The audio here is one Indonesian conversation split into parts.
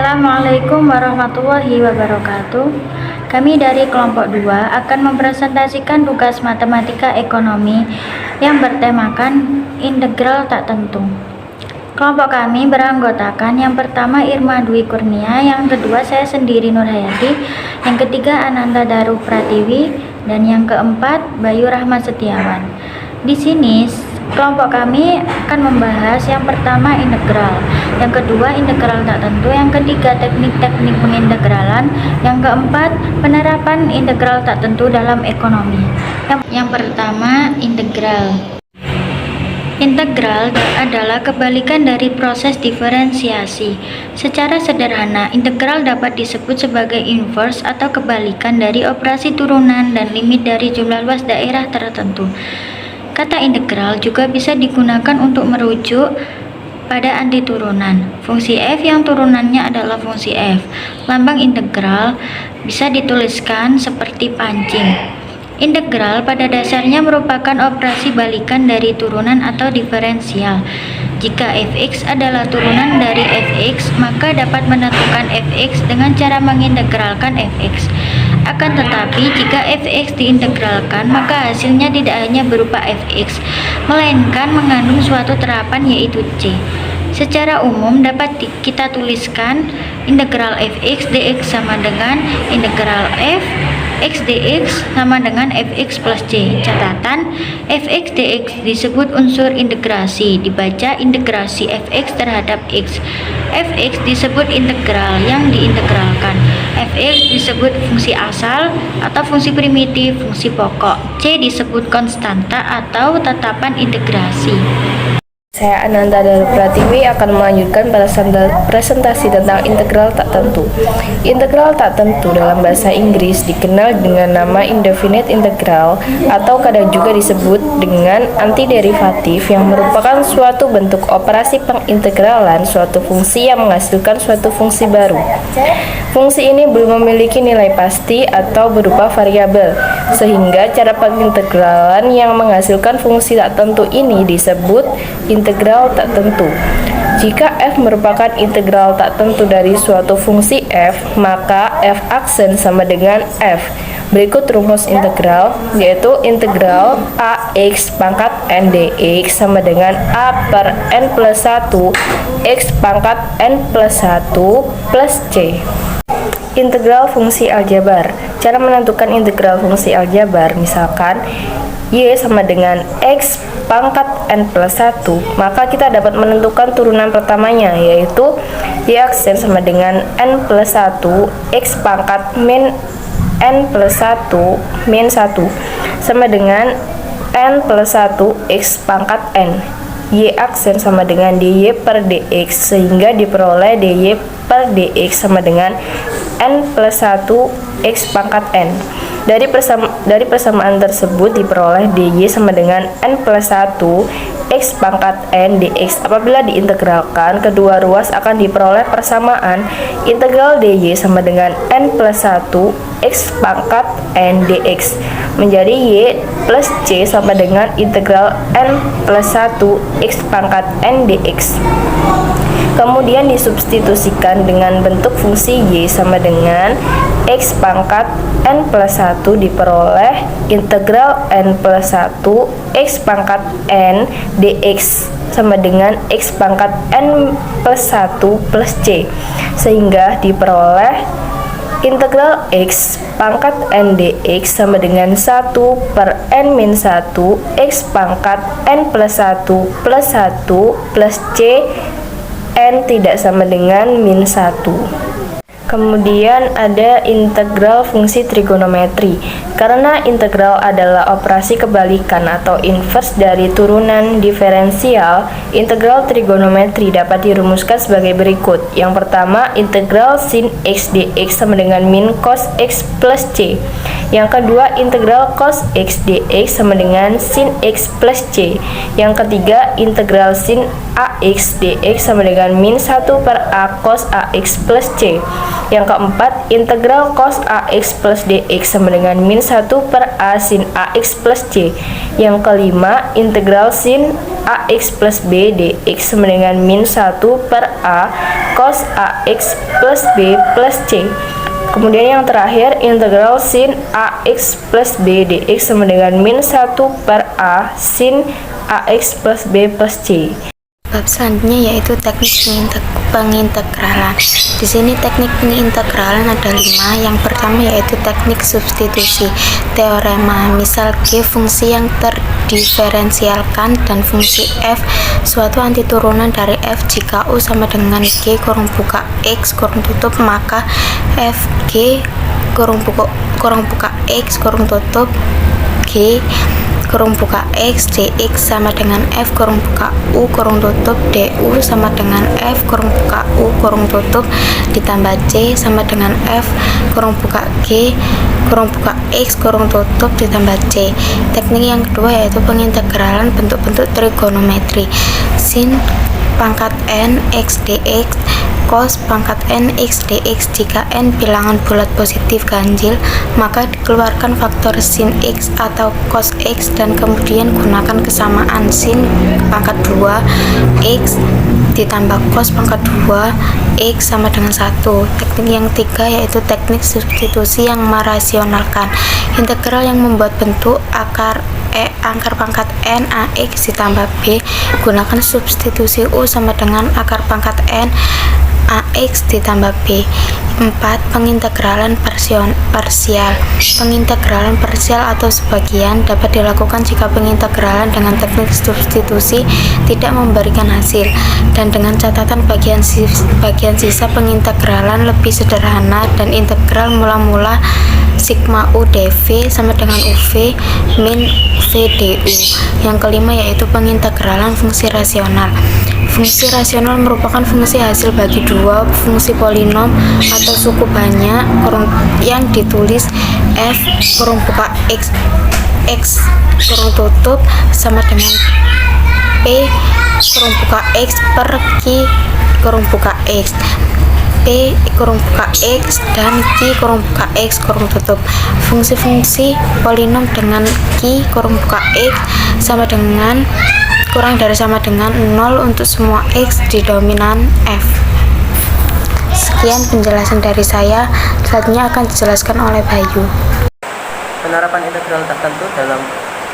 Assalamualaikum warahmatullahi wabarakatuh. Kami dari kelompok 2 akan mempresentasikan tugas matematika ekonomi yang bertemakan integral tak tentu. Kelompok kami beranggotakan yang pertama Irma Dwi Kurnia, yang kedua saya sendiri Nurhayati, yang ketiga Ananta Daru Pratiwi, dan yang keempat Bayu Rahmat Setiawan. Di sini kelompok kami akan membahas yang pertama integral, yang kedua integral tak tentu, yang ketiga teknik-teknik pengintegralan, yang keempat penerapan integral tak tentu dalam ekonomi. Yang pertama integral. Integral adalah kebalikan dari proses diferensiasi. Secara sederhana, integral dapat disebut sebagai inverse atau kebalikan dari operasi turunan dan limit dari jumlah luas daerah tertentu. Kata integral juga bisa digunakan untuk merujuk pada antiturunan. Fungsi f yang turunannya adalah fungsi f. Lambang integral bisa dituliskan seperti pancing. Integral pada dasarnya merupakan operasi balikan dari turunan atau diferensial. Jika fx adalah turunan dari fx, maka dapat menentukan fx dengan cara mengintegralkan fx. Akan tetapi, jika fx diintegralkan, maka hasilnya tidak hanya berupa fx, melainkan mengandung suatu terapan yaitu c. Secara umum dapat kita tuliskan integral fx dx sama dengan integral f x dx sama dengan fx plus c. Catatan, fx dx disebut unsur integrasi, dibaca integrasi fx terhadap x. Fx disebut integral yang diintegralkan. Fx disebut fungsi asal atau fungsi primitif, fungsi pokok. C disebut konstanta atau tatapan integrasi. Saya Ananta Daru Pratiwi akan melanjutkan presentasi tentang integral tak tentu. Integral tak tentu dalam bahasa Inggris dikenal dengan nama indefinite integral atau kadang juga disebut dengan antiderivatif, yang merupakan suatu bentuk operasi pengintegralan suatu fungsi yang menghasilkan suatu fungsi baru. Fungsi ini belum memiliki nilai pasti atau berupa variabel, sehingga cara pengintegralan yang menghasilkan fungsi tak tentu ini disebut integral tak tentu. Jika f merupakan integral tak tentu dari suatu fungsi f, maka f aksen sama dengan f. Berikut rumus integral, yaitu integral ax pangkat n dx sama dengan a per n plus 1 x pangkat n plus 1 plus c. Integral fungsi aljabar. Cara menentukan integral fungsi aljabar, misalkan y sama dengan x pangkat n plus 1, maka kita dapat menentukan turunan pertamanya, yaitu y aksen sama dengan n plus 1 x pangkat min n plus 1 min 1 sama dengan n plus 1 x pangkat n. Y aksen sama dengan dy per dx, sehingga diperoleh dy per dx sama dengan n plus 1 x pangkat n. Dari persamaan tersebut diperoleh dy sama dengan n plus 1 x pangkat n dx. Apabila diintegralkan, kedua ruas akan diperoleh persamaan integral dy sama dengan n plus 1 x pangkat n dx menjadi y plus c sama dengan integral n plus 1 x pangkat n dx. Kemudian disubstitusikan dengan bentuk fungsi y sama dengan x pangkat n plus 1 diperoleh integral n plus 1 x pangkat n dx sama dengan x pangkat n plus 1 plus c, sehingga diperoleh integral x pangkat n dx sama dengan 1 per n min 1 x pangkat n plus 1 plus 1 plus c, n tidak sama dengan min 1. Kemudian ada integral fungsi trigonometri. Karena integral adalah operasi kebalikan atau inverse dari turunan diferensial, integral trigonometri dapat dirumuskan sebagai berikut. Yang pertama, integral sin x dx sama dengan min cos x plus c. Yang kedua, integral cos x dx sama dengan sin x plus c. Yang ketiga, integral sin ax dx sama dengan min 1 per a cos ax plus c. Yang keempat, integral cos AX plus DX sama dengan min 1 per A sin AX plus C. Yang kelima, integral sin AX plus B DX sama dengan min 1 per A cos AX plus B plus C. Kemudian yang terakhir, integral sin AX plus B DX sama dengan min 1 per A sin AX plus B plus C. Bab selanjutnya yaitu teknik pengintegralan. Di sini teknik pengintegralan ada 5. Yang pertama yaitu teknik substitusi. Teorema, misal G fungsi yang terdiferensialkan dan fungsi f suatu antiturunan dari f jika U sama dengan G kurung buka X kurung tutup, maka f G kurung buka X kurung tutup G kurung buka X dx sama dengan f kurung buka U kurung tutup du sama dengan f kurung buka U kurung tutup ditambah C sama dengan f kurung buka G kurung buka X kurung tutup ditambah C. Teknik yang kedua yaitu pengintegralan bentuk-bentuk trigonometri. Sin pangkat n x dx cos pangkat n x dx. Jika n bilangan bulat positif ganjil, maka dikeluarkan faktor sin x atau cos x dan kemudian gunakan kesamaan sin pangkat 2 x ditambah cos pangkat 2 x sama dengan 1. Teknik yang ketiga yaitu teknik substitusi yang merasionalkan. Integral yang membuat bentuk akar pangkat n ax ditambah b, gunakan substitusi U sama dengan akar pangkat n ax ditambah b. 4. Pengintegralan parsial. Pengintegralan parsial atau sebagian dapat dilakukan jika pengintegralan dengan teknik substitusi tidak memberikan hasil, dan dengan catatan bagian sisa pengintegralan lebih sederhana dan integral mula-mula sigma U dv sama dengan UV min V du. Yang kelima yaitu pengintegralan fungsi rasional. Fungsi rasional merupakan fungsi hasil bagi dua fungsi polinom atau suku banyak yang ditulis f kurung buka x kurung tutup sama dengan p kurung buka x per q kurung buka x, p kurung buka x dan q kurung buka x kurung tutup. Fungsi-fungsi polinom dengan q kurung buka x sama dengan kurang dari sama dengan 0 untuk semua x di dominan f. Sekian penjelasan dari saya, selanjutnya akan dijelaskan oleh Bayu. Penerapan integral tak tentu dalam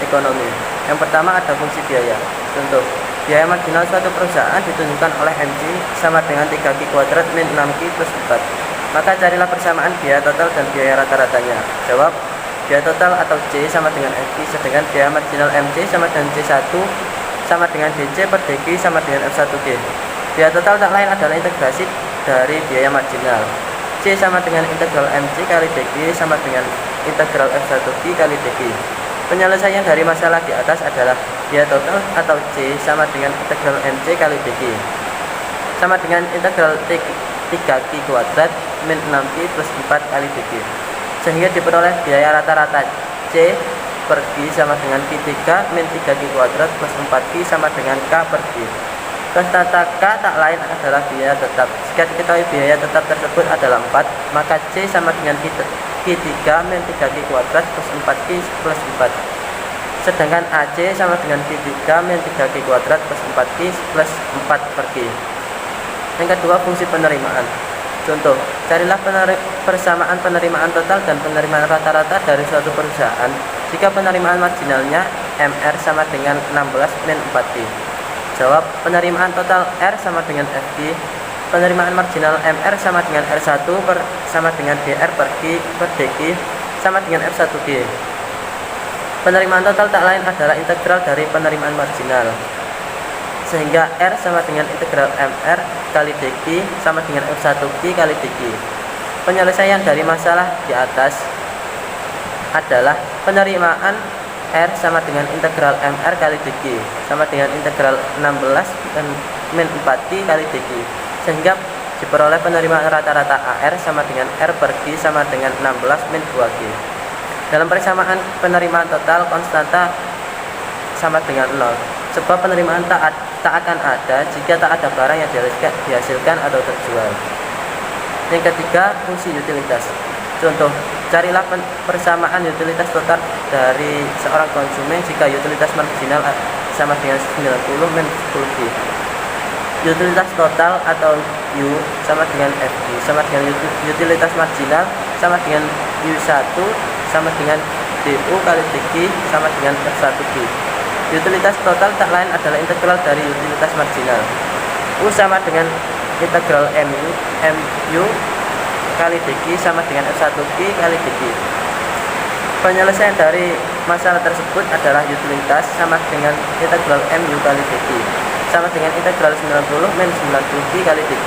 ekonomi. Yang pertama ada fungsi biaya. Contoh, biaya marginal suatu perusahaan ditunjukkan oleh MJ sama dengan 3Q kuadrat min 6Q plus 4. Maka carilah persamaan biaya total dan biaya rata-ratanya. Jawab, biaya total atau C sama dengan FQ, sedangkan biaya marginal MC sama dengan C1 sama dengan DC per DQ sama dengan F1G. Biaya total tak lain adalah integrasi dari biaya marginal. C sama dengan integral MC kali DQ sama dengan integral F1G kali DQ. Penyelesaian dari masalah di atas adalah biaya total atau C sama dengan integral MC kali DQ sama dengan integral 3Q kuadrat min 6Q plus 4 kali DQ, sehingga diperoleh biaya rata-rata C per Q sama dengan Q3 min 3Q kuadrat plus 4Q sama dengan K per Q. Konstanta K tak lain adalah biaya tetap. Jika diketahui biaya tetap tersebut adalah 4, maka C sama dengan Q3 min 3Q kuadrat plus 4Q plus 4. Sedangkan AC sama dengan Q3 min 3Q kuadrat plus 4Q plus 4 per Q. Yang kedua, fungsi penerimaan. Contoh, carilah persamaan penerimaan total dan penerimaan rata-rata dari suatu perusahaan jika penerimaan marginalnya MR sama dengan 16 min 4Q. Jawab, penerimaan total R sama dengan FQ, penerimaan marginal MR sama dengan R1 sama dengan DR per Q per DQ sama dengan F1G. Penerimaan total tak lain adalah integral dari penerimaan marginal, sehingga R sama dengan integral MR kali DQ sama dengan F1G kali DQ. Penyelesaian dari masalah di atas adalah penerimaan R sama dengan integral MR kali DQ sama dengan integral 16 min 4Q kali DQ, sehingga diperoleh penerimaan rata-rata AR sama dengan R per Q sama dengan 16 min 2Q. Dalam persamaan penerimaan total, konstanta sama dengan 0, sebab penerimaan tak akan ada jika tak ada barang yang dihasilkan atau terjual. Yang ketiga, fungsi utilitas. Contoh, carilah persamaan utilitas total dari seorang konsumen jika utilitas marginal sama dengan 90 min 10G. Utilitas total atau U sama dengan FG sama dengan utilitas marginal sama dengan U1 sama dengan DU kali DG sama dengan F1G. Utilitas total tak lain adalah integral dari utilitas marginal. U sama dengan integral MU kali DG sama dengan F1G kali DG. Penyelesaian dari masalah tersebut adalah utilitas sama dengan integral MU kali DG sama dengan integral 90 min 90G kali DG.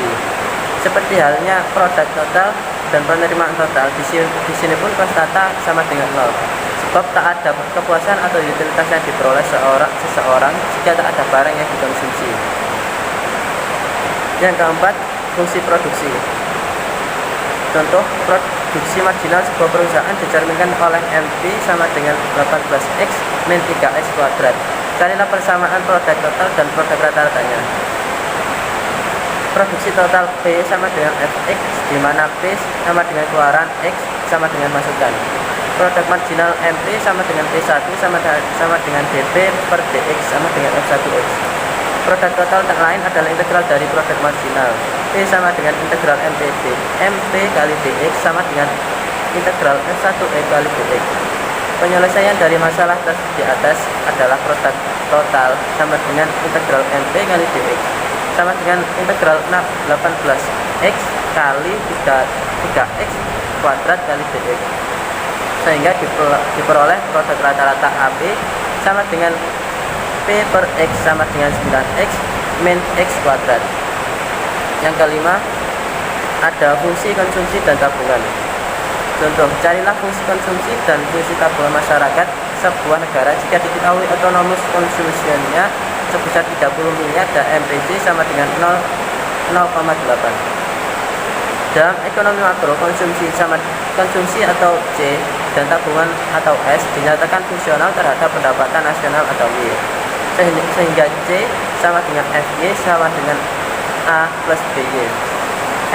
Seperti halnya produk total dan penerimaan total, di sini pun konstanta sama dengan 0. Sebab tak ada kepuasan atau utilitas yang diperoleh seseorang jika tak ada barang yang dikonsumsi. Yang keempat, fungsi produksi. Contoh, produksi marginal sebuah perusahaan dicerminkan oleh MP sama dengan 18X min 3X kuadrat. Carilah persamaan produk total dan produk rata-ratanya. Produksi total P sama dengan Fx, di mana P sama dengan keluaran, X sama dengan masukan. Produk marginal MP sama dengan P1 sama dengan dP per dx sama dengan F1x. Produk total tak lain adalah integral dari produk marginal. P sama dengan integral MP kali dx sama dengan integral F1e kali dx. Penyelesaian dari masalah di atas adalah produk total sama dengan integral MP kali dx sama dengan integral 18x kali 3x kuadrat kali dx, sehingga diperoleh produk rata-rata AP sama dengan P per X sama dengan 9x min X kuadrat. Yang kelima, ada fungsi konsumsi dan tabungan. Contoh, carilah fungsi konsumsi dan fungsi tabungan masyarakat sebuah negara jika diketahui autonomous consumption-nya sebesar 30 miliar dan MPC sama dengan 0,8. Dalam ekonomi makro, konsumsi atau C dan tabungan atau S dinyatakan fungsional terhadap pendapatan nasional atau Y, sehingga C sama dengan FY sama dengan A plus BY.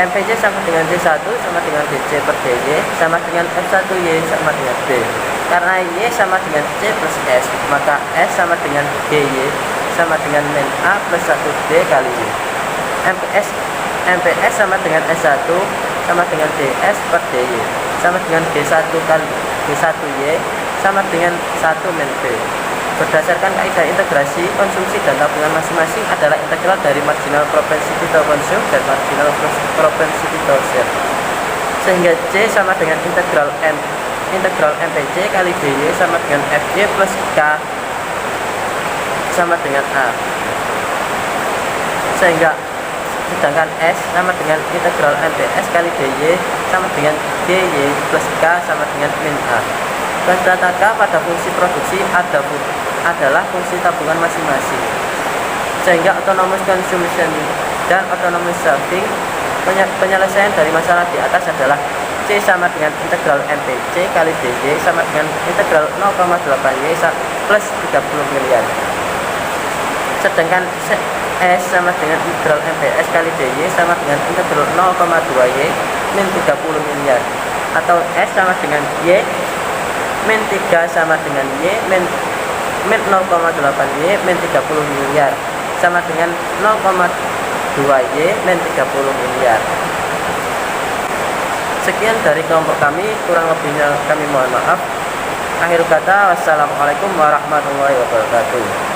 MPC sama dengan C1 sama dengan DC per DY sama dengan F1Y sama dengan B. Karena Y sama dengan C plus S, maka S sama dengan GY sama dengan min A plus 1B kali Y. MPS sama dengan S1 sama dengan DS per DY sama dengan G1 kali G1Y sama dengan 1 min B. Berdasarkan kaidah integrasi, konsumsi dan tabungan masing-masing adalah integral dari marginal propensity to consume dan marginal propensity to save. Sehingga C sama dengan integral MPC kali DY sama dengan FY plus K sama dengan A. Sedangkan S sama dengan integral MPS kali DY sama dengan GY plus K sama dengan min A. Konstanta K pada fungsi produksi adalah fungsi tabungan masing-masing. Sehingga autonomous consumption dan autonomous saving, penyelesaian dari masalah di atas adalah C sama dengan integral MPC kali DY sama dengan integral 0,8Y plus 30 miliar. Sedangkan S sama dengan integral MPS kali DY sama dengan integral 0,2Y min 30 miliar. Atau S sama dengan Y min 3 sama dengan Y min 0,8Y min 30 miliar sama dengan 0,2Y min 30 miliar. Sekian dari kelompok kami, kurang lebihnya kami mohon maaf. Akhir kata, wassalamualaikum warahmatullahi wabarakatuh.